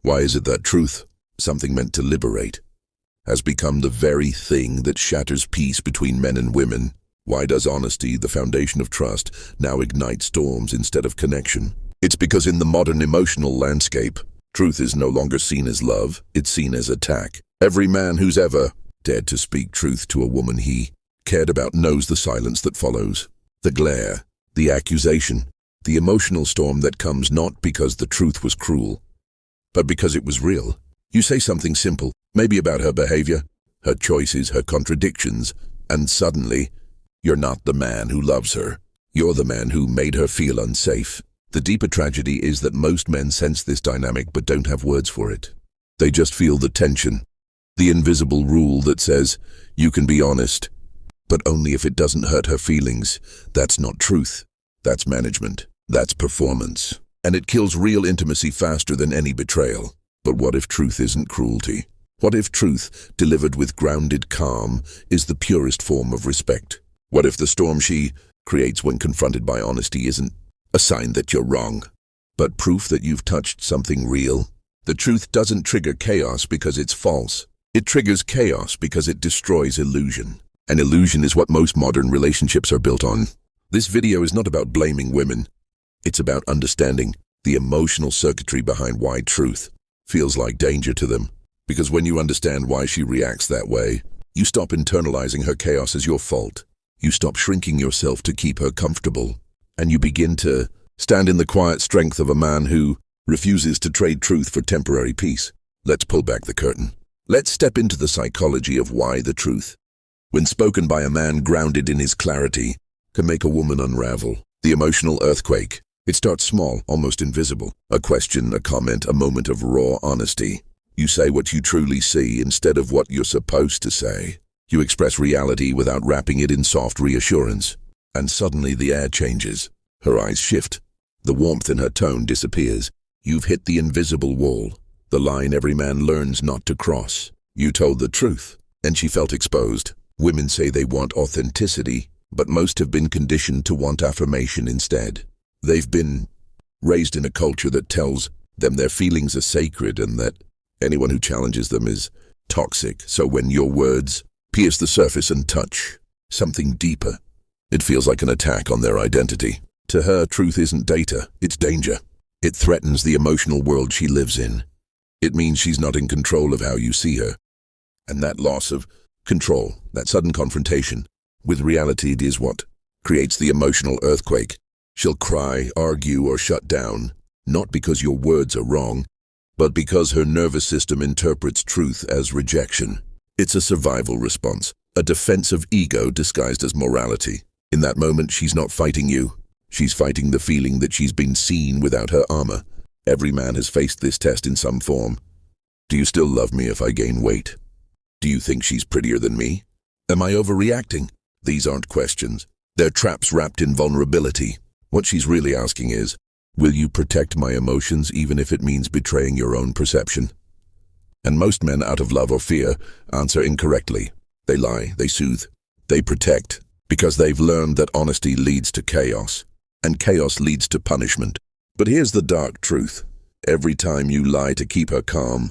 Why is it that truth, something meant to liberate, has become the very thing that shatters peace between men and women? Why does honesty, the foundation of trust, now ignite storms instead of connection? It's because in the modern emotional landscape, truth is no longer seen as love, it's seen as attack. Every man who's ever dared to speak truth to a woman he cared about knows the silence that follows. The glare, the accusation, the emotional storm that comes not because the truth was cruel, but because it was real. You say something simple, maybe about her behavior, her choices, her contradictions, and suddenly, you're not the man who loves her. You're the man who made her feel unsafe. The deeper tragedy is that most men sense this dynamic but don't have words for it. They just feel the tension, the invisible rule that says, you can be honest, but only if it doesn't hurt her feelings. That's not truth. That's management. That's performance. And it kills real intimacy faster than any betrayal. But what if truth isn't cruelty? What if truth, delivered with grounded calm, is the purest form of respect? What if the storm she creates when confronted by honesty isn't a sign that you're wrong, but proof that you've touched something real? The truth doesn't trigger chaos because it's false. It triggers chaos because it destroys illusion. And illusion is what most modern relationships are built on. This video is not about blaming women. It's about understanding the emotional circuitry behind why truth feels like danger to them. Because when you understand why she reacts that way, you stop internalizing her chaos as your fault. You stop shrinking yourself to keep her comfortable. And you begin to stand in the quiet strength of a man who refuses to trade truth for temporary peace. Let's pull back the curtain. Let's step into the psychology of why the truth, when spoken by a man grounded in his clarity, can make a woman unravel. The emotional earthquake. It starts small, almost invisible. A question, a comment, a moment of raw honesty. You say what you truly see instead of what you're supposed to say. You express reality without wrapping it in soft reassurance. And suddenly the air changes. Her eyes shift. The warmth in her tone disappears. You've hit the invisible wall, the line every man learns not to cross. You told the truth, and she felt exposed. Women say they want authenticity, but most have been conditioned to want affirmation instead. They've been raised in a culture that tells them their feelings are sacred and that anyone who challenges them is toxic. So when your words pierce the surface and touch something deeper, it feels like an attack on their identity. To her, truth isn't data, it's danger. It threatens the emotional world she lives in. It means she's not in control of how you see her. And that loss of control, that sudden confrontation with reality is what creates the emotional earthquake. She'll cry, argue, or shut down, not because your words are wrong, but because her nervous system interprets truth as rejection. It's a survival response, a defense of ego disguised as morality. In that moment, she's not fighting you. She's fighting the feeling that she's been seen without her armor. Every man has faced this test in some form. Do you still love me if I gain weight? Do you think she's prettier than me? Am I overreacting? These aren't questions. They're traps wrapped in vulnerability. What she's really asking is, will you protect my emotions even if it means betraying your own perception? And most men, out of love or fear, answer incorrectly. They lie, they soothe, they protect, because they've learned that honesty leads to chaos, and chaos leads to punishment. But here's the dark truth. Every time you lie to keep her calm,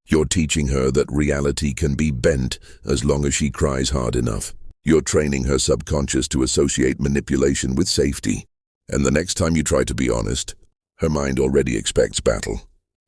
you're teaching her that reality can be bent as long as she cries hard enough. You're training her subconscious to associate manipulation with safety. And the next time you try to be honest, her mind already expects battle.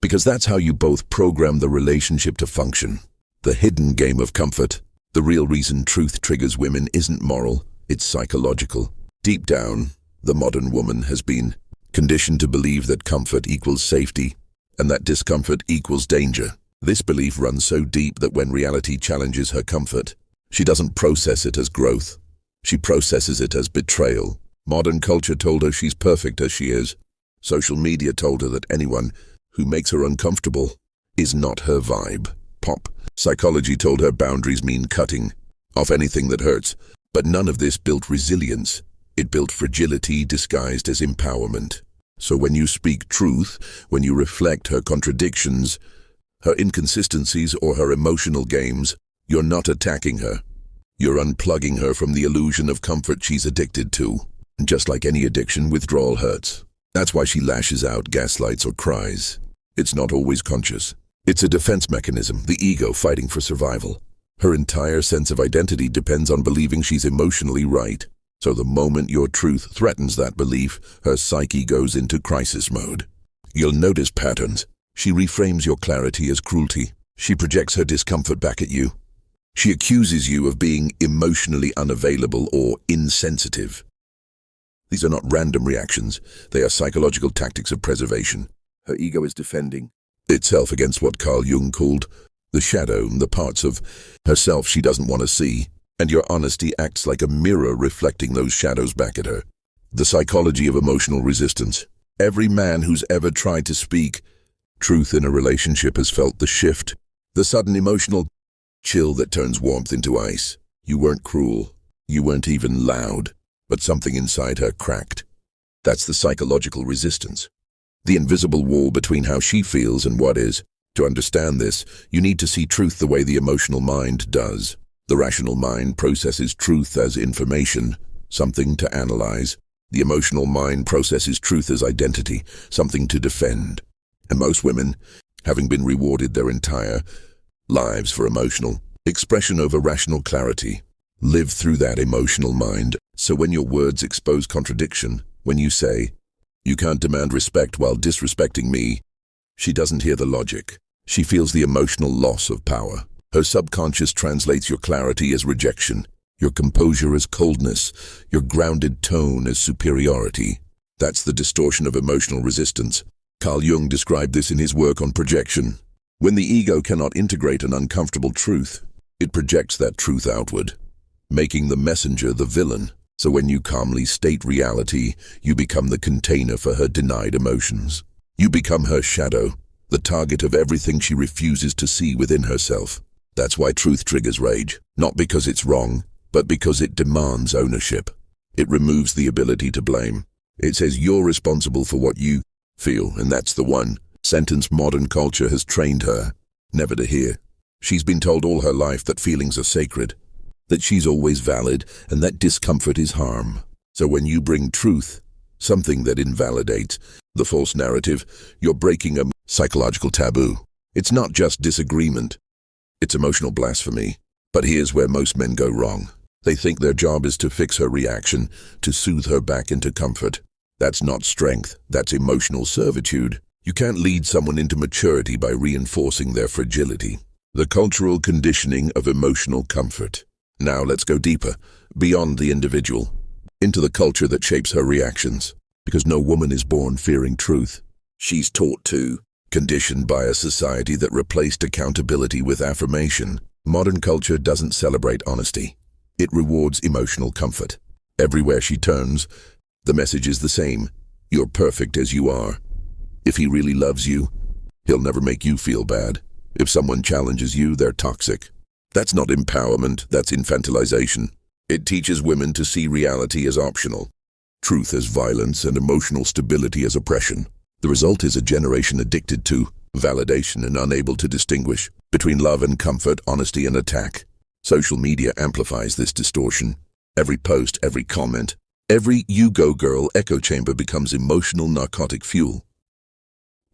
Because that's how you both program the relationship to function. The hidden game of comfort. The real reason truth triggers women isn't moral, it's psychological. Deep down, the modern woman has been conditioned to believe that comfort equals safety, and that discomfort equals danger. This belief runs so deep that when reality challenges her comfort, she doesn't process it as growth. She processes it as betrayal. Modern culture told her she's perfect as she is. Social media told her that anyone who makes her uncomfortable is not her vibe. Pop psychology told her boundaries mean cutting off anything that hurts. But none of this built resilience. It built fragility disguised as empowerment. So when you speak truth, when you reflect her contradictions, her inconsistencies, or her emotional games, you're not attacking her. You're unplugging her from the illusion of comfort she's addicted to. And just like any addiction, withdrawal hurts. That's why she lashes out, gaslights, or cries. It's not always conscious. It's a defense mechanism, the ego fighting for survival. Her entire sense of identity depends on believing she's emotionally right. So the moment your truth threatens that belief, her psyche goes into crisis mode. You'll notice patterns. She reframes your clarity as cruelty. She projects her discomfort back at you. She accuses you of being emotionally unavailable or insensitive. These are not random reactions. They are psychological tactics of preservation. Her ego is defending itself against what Carl Jung called the shadow, the parts of herself she doesn't want to see. And your honesty acts like a mirror reflecting those shadows back at her. The psychology of emotional resistance. Every man who's ever tried to speak truth in a relationship has felt the shift, the sudden emotional chill that turns warmth into ice. You weren't cruel. You weren't even loud. But something inside her cracked. That's the psychological resistance. The invisible wall between how she feels and what is. To understand this, you need to see truth the way the emotional mind does. The rational mind processes truth as information, something to analyze. The emotional mind processes truth as identity, something to defend. And most women, having been rewarded their entire lives for emotional expression over rational clarity, live through that emotional mind. So when your words expose contradiction, when you say, "You can't demand respect while disrespecting me," she doesn't hear the logic. She feels the emotional loss of power. Her subconscious translates your clarity as rejection, your composure as coldness, your grounded tone as superiority. That's the distortion of emotional resistance. Carl Jung described this in his work on projection. When the ego cannot integrate an uncomfortable truth, it projects that truth outward, making the messenger the villain. So when you calmly state reality, you become the container for her denied emotions. You become her shadow, the target of everything she refuses to see within herself. That's why truth triggers rage, not because it's wrong, but because it demands ownership. It removes the ability to blame. It says you're responsible for what you feel, and that's the one sentence modern culture has trained her never to hear. She's been told all her life that feelings are sacred, that she's always valid, and that discomfort is harm. So when you bring truth, something that invalidates the false narrative, you're breaking a psychological taboo. It's not just disagreement. It's emotional blasphemy. But here's where most men go wrong. They think their job is to fix her reaction, to soothe her back into comfort. That's not strength, that's emotional servitude. You can't lead someone into maturity by reinforcing their fragility. The cultural conditioning of emotional comfort. Now let's go deeper, beyond the individual, into the culture that shapes her reactions. Because no woman is born fearing truth. She's taught to, conditioned by a society that replaced accountability with affirmation. Modern culture doesn't celebrate honesty. It rewards emotional comfort. Everywhere she turns, the message is the same. You're perfect as you are. If he really loves you, he'll never make you feel bad. If someone challenges you, they're toxic. That's not empowerment, that's infantilization. It teaches women to see reality as optional, truth as violence, and emotional stability as oppression. The result is a generation addicted to validation and unable to distinguish between love and comfort, honesty and attack. Social media amplifies this distortion. Every post, every comment, every "you go girl" echo chamber becomes emotional narcotic fuel.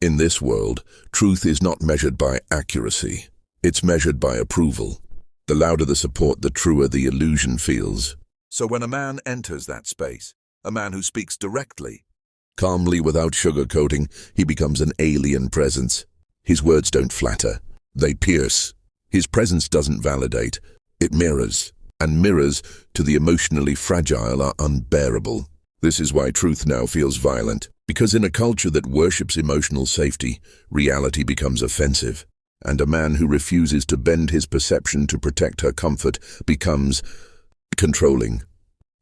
In this world, truth is not measured by accuracy. It's measured by approval. The louder the support, the truer the illusion feels. So when a man enters that space, a man who speaks directly, calmly without sugarcoating, he becomes an alien presence. His words don't flatter, they pierce. His presence doesn't validate, it mirrors. And mirrors to the emotionally fragile are unbearable. This is why truth now feels violent. Because in a culture that worships emotional safety, reality becomes offensive. And a man who refuses to bend his perception to protect her comfort becomes controlling,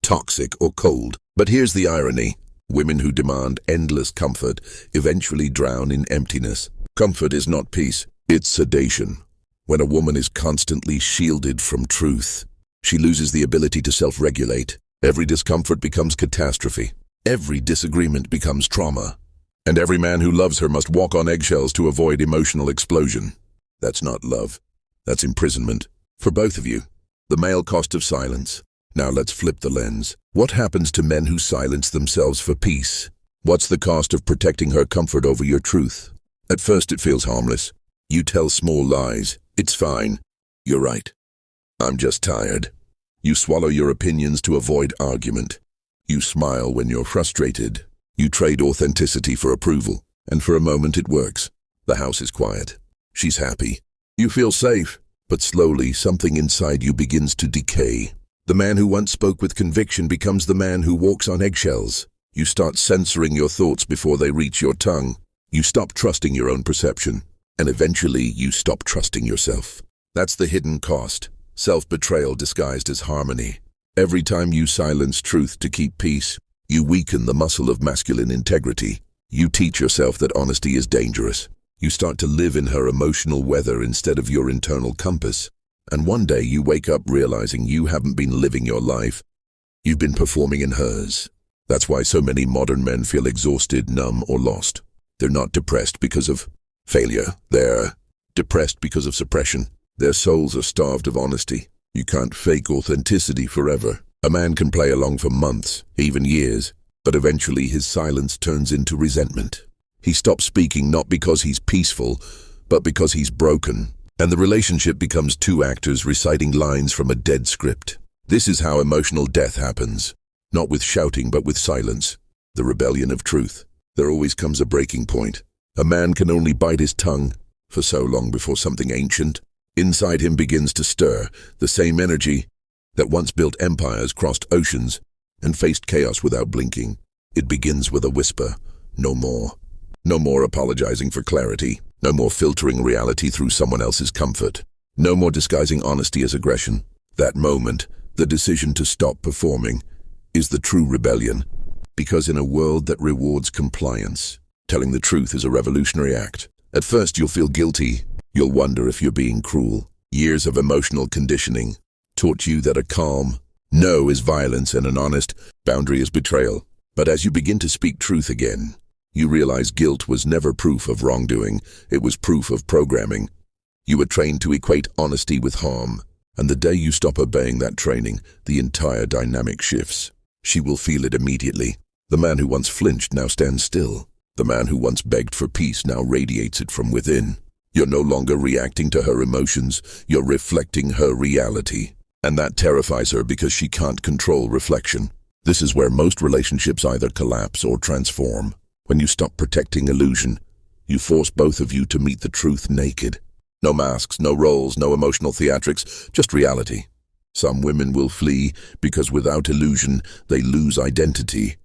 toxic, or cold. But here's the irony. Women who demand endless comfort eventually drown in emptiness. Comfort is not peace, it's sedation. When a woman is constantly shielded from truth, she loses the ability to self-regulate. Every discomfort becomes catastrophe. Every disagreement becomes trauma. And every man who loves her must walk on eggshells to avoid emotional explosion. That's not love. That's imprisonment. For both of you, the male cost of silence. Now let's flip the lens. What happens to men who silence themselves for peace? What's the cost of protecting her comfort over your truth? At first it feels harmless. You tell small lies. It's fine. You're right. I'm just tired. You swallow your opinions to avoid argument. You smile when you're frustrated. You trade authenticity for approval. And for a moment it works. The house is quiet. She's happy. You feel safe. But slowly something inside you begins to decay. The man who once spoke with conviction becomes the man who walks on eggshells. You start censoring your thoughts before they reach your tongue. You stop trusting your own perception. And eventually you stop trusting yourself. That's the hidden cost. Self-betrayal disguised as harmony. Every time you silence truth to keep peace, you weaken the muscle of masculine integrity. You teach yourself that honesty is dangerous. You start to live in her emotional weather instead of your internal compass. And one day you wake up realizing you haven't been living your life. You've been performing in hers. That's why so many modern men feel exhausted, numb, or lost. They're not depressed because of failure. They're depressed because of suppression. Their souls are starved of honesty. You can't fake authenticity forever. A man can play along for months, even years, but eventually his silence turns into resentment. He stops speaking not because he's peaceful, but because he's broken. And the relationship becomes two actors reciting lines from a dead script. This is how emotional death happens. Not with shouting, but with silence. The rebellion of truth. There always comes a breaking point. A man can only bite his tongue for so long before something ancient inside him begins to stir. The same energy that once built empires, crossed oceans, and faced chaos without blinking. It begins with a whisper. No more. No more apologizing for clarity. No more filtering reality through someone else's comfort. No more disguising honesty as aggression. That moment, the decision to stop performing, is the true rebellion. Because in a world that rewards compliance, telling the truth is a revolutionary act. At first you'll feel guilty. You'll wonder if you're being cruel. Years of emotional conditioning taught you that a calm no is violence and an honest boundary is betrayal. But as you begin to speak truth again, you realize guilt was never proof of wrongdoing. It was proof of programming. You were trained to equate honesty with harm. And the day you stop obeying that training, the entire dynamic shifts. She will feel it immediately. The man who once flinched now stands still. The man who once begged for peace now radiates it from within. You're no longer reacting to her emotions. You're reflecting her reality. And that terrifies her because she can't control reflection. This is where most relationships either collapse or transform. When you stop protecting illusion, you force both of you to meet the truth naked. No masks, no roles, no emotional theatrics, just reality. Some women will flee because without illusion, they lose identity.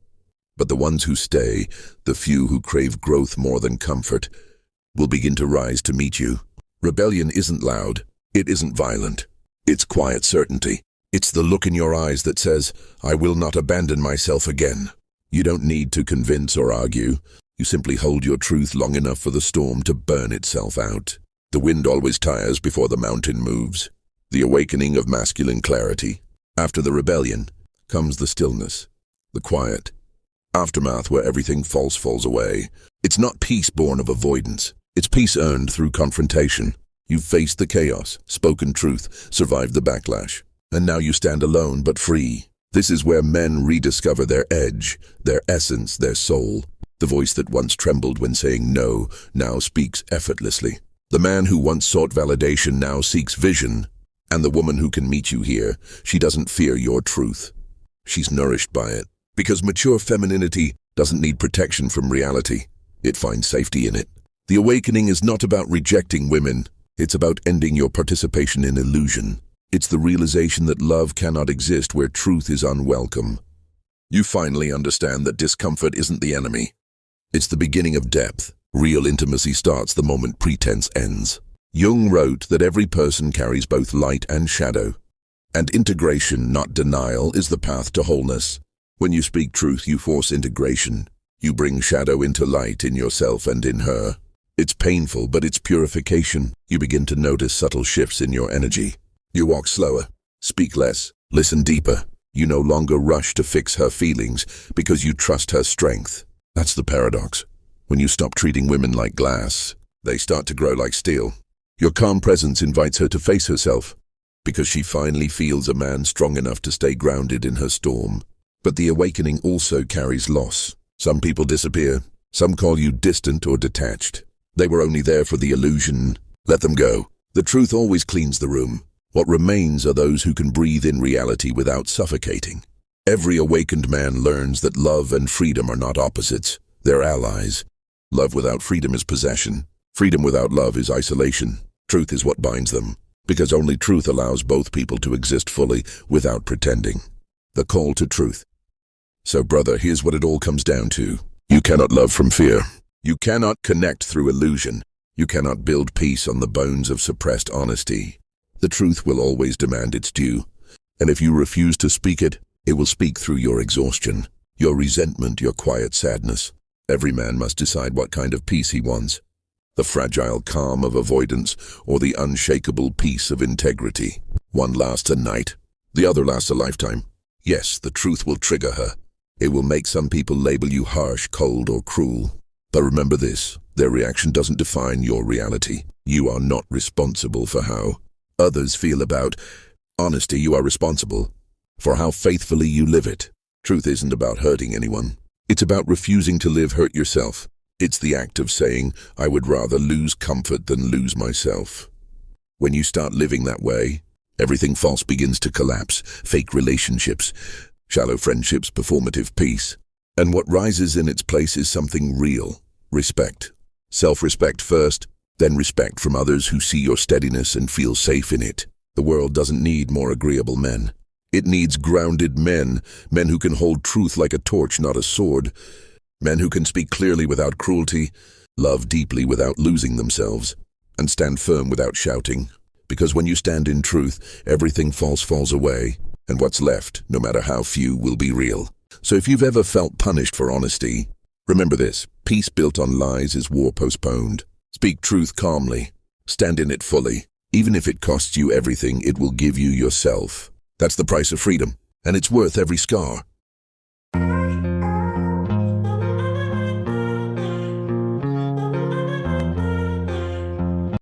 But the ones who stay, the few who crave growth more than comfort, will begin to rise to meet you. Rebellion isn't loud. It isn't violent. It's quiet certainty. It's the look in your eyes that says, I will not abandon myself again. You don't need to convince or argue. You simply hold your truth long enough for the storm to burn itself out. The wind always tires before the mountain moves. The awakening of masculine clarity. After the rebellion comes the stillness, the quiet aftermath where everything false falls away. It's not peace born of avoidance. It's peace earned through confrontation. You've faced the chaos, spoken truth, survived the backlash. And now you stand alone but free. This is where men rediscover their edge, their essence, their soul. The voice that once trembled when saying no now speaks effortlessly. The man who once sought validation now seeks vision. And the woman who can meet you here, she doesn't fear your truth. She's nourished by it. Because mature femininity doesn't need protection from reality. It finds safety in it. The awakening is not about rejecting women. It's about ending your participation in illusion. It's the realization that love cannot exist where truth is unwelcome. You finally understand that discomfort isn't the enemy. It's the beginning of depth. Real intimacy starts the moment pretense ends. Jung wrote that every person carries both light and shadow. And integration, not denial, is the path to wholeness. When you speak truth, you force integration. You bring shadow into light in yourself and in her. It's painful, but it's purification. You begin to notice subtle shifts in your energy. You walk slower, speak less, listen deeper. You no longer rush to fix her feelings because you trust her strength. That's the paradox. When you stop treating women like glass, they start to grow like steel. Your calm presence invites her to face herself because she finally feels a man strong enough to stay grounded in her storm. But the awakening also carries loss. Some people disappear. Some call you distant or detached. They were only there for the illusion. Let them go. The truth always cleans the room. What remains are those who can breathe in reality without suffocating. Every awakened man learns that love and freedom are not opposites. They're allies. Love without freedom is possession. Freedom without love is isolation. Truth is what binds them, because only truth allows both people to exist fully without pretending. The call to truth. So, brother, here's what it all comes down to. You cannot love from fear. You cannot connect through illusion. You cannot build peace on the bones of suppressed honesty. The truth will always demand its due, and if you refuse to speak it, it will speak through your exhaustion, your resentment, your quiet sadness. Every man must decide what kind of peace he wants. The fragile calm of avoidance or the unshakable peace of integrity. One lasts a night, the other lasts a lifetime. Yes, the truth will trigger her. It will make some people label you harsh, cold, or cruel. But remember this, their reaction doesn't define your reality. You are not responsible for how others feel about honesty. You are responsible for how faithfully you live it. Truth isn't about hurting anyone. It's about refusing to live hurt yourself. It's the act of saying, I would rather lose comfort than lose myself. When you start living that way, everything false begins to collapse. Fake relationships, shallow friendships, performative peace. And what rises in its place is something real. Respect. Self-respect first, then respect from others who see your steadiness and feel safe in it. The world doesn't need more agreeable men. It needs grounded men, men who can hold truth like a torch, not a sword. Men who can speak clearly without cruelty, love deeply without losing themselves, and stand firm without shouting. Because when you stand in truth, everything false falls away, and what's left, no matter how few, will be real. So if you've ever felt punished for honesty, remember this, peace built on lies is war postponed. Speak truth calmly, stand in it fully. Even if it costs you everything, it will give you yourself. That's the price of freedom, and it's worth every scar.